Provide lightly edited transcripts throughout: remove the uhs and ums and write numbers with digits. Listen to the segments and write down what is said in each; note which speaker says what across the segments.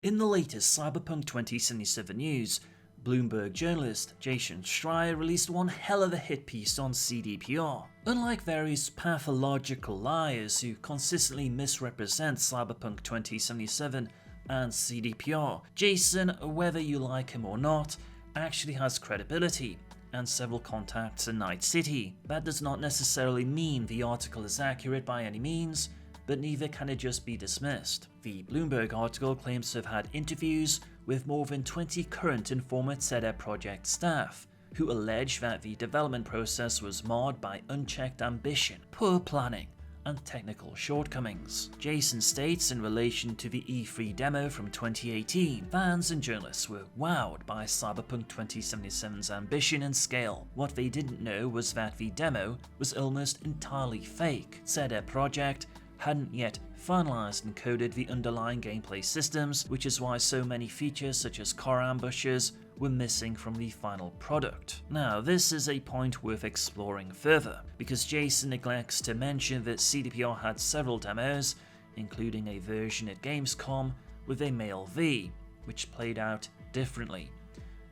Speaker 1: In the latest Cyberpunk 2077 news, Bloomberg journalist Jason Schreier released one hell of a hit piece on CDPR. Unlike various pathological liars who consistently misrepresent Cyberpunk 2077 and CDPR, Jason, whether you like him or not, actually has credibility and several contacts in Night City. That does not necessarily mean the article is accurate by any means, but neither can it just be dismissed. The Bloomberg article claims to have had interviews with more than 20 current and former CD Projekt staff, who allege that the development process was marred by unchecked ambition, poor planning, and technical shortcomings. Jason states in relation to the E3 demo from 2018, fans and journalists were wowed by Cyberpunk 2077's ambition and scale. What they didn't know was that the demo was almost entirely fake. CD Projekt hadn't yet finalized and coded the underlying gameplay systems, which is why so many features such as car ambushes were missing from the final product. Now, this is a point worth exploring further, because Jason neglects to mention that CDPR had several demos, including a version at Gamescom with a male V, which played out differently.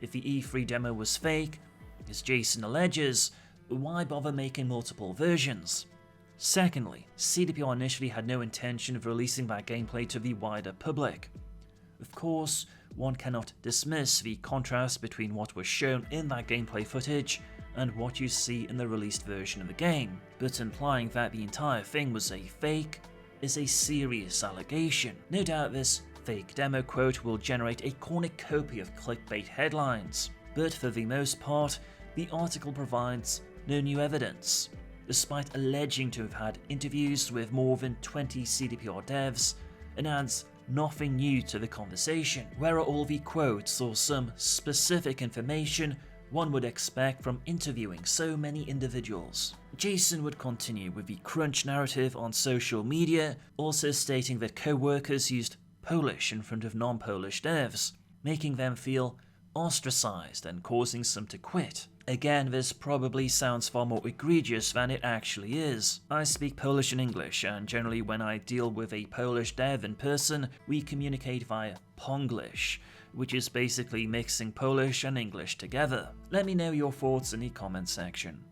Speaker 1: If the E3 demo was fake, as Jason alleges, why bother making multiple versions? Secondly, CDPR initially had no intention of releasing that gameplay to the wider public. Of course, one cannot dismiss the contrast between what was shown in that gameplay footage and what you see in the released version of the game, but implying that the entire thing was a fake is a serious allegation. No doubt this fake demo quote will generate a cornucopia of clickbait headlines, but for the most part, the article provides no new evidence. Despite alleging to have had interviews with more than 20 CDPR devs, and adds nothing new to the conversation. Where are all the quotes or some specific information one would expect from interviewing so many individuals? Jason would continue with the crunch narrative on social media, also stating that co-workers used Polish in front of non-Polish devs, making them feel ostracized and causing some to quit. Again, this probably sounds far more egregious than it actually is. I speak Polish and English, and generally when I deal with a Polish dev in person, we communicate via Ponglish, which is basically mixing Polish and English together. Let me know your thoughts in the comment section.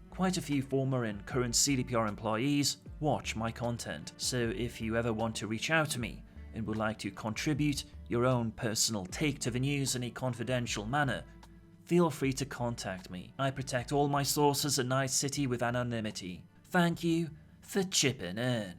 Speaker 1: Quite a few former and current CDPR employees watch my content, so if you ever want to reach out to me and would like to contribute your own personal take to the news in a confidential manner, feel free to contact me. I protect all my sources at Night City with anonymity. Thank you for chipping in.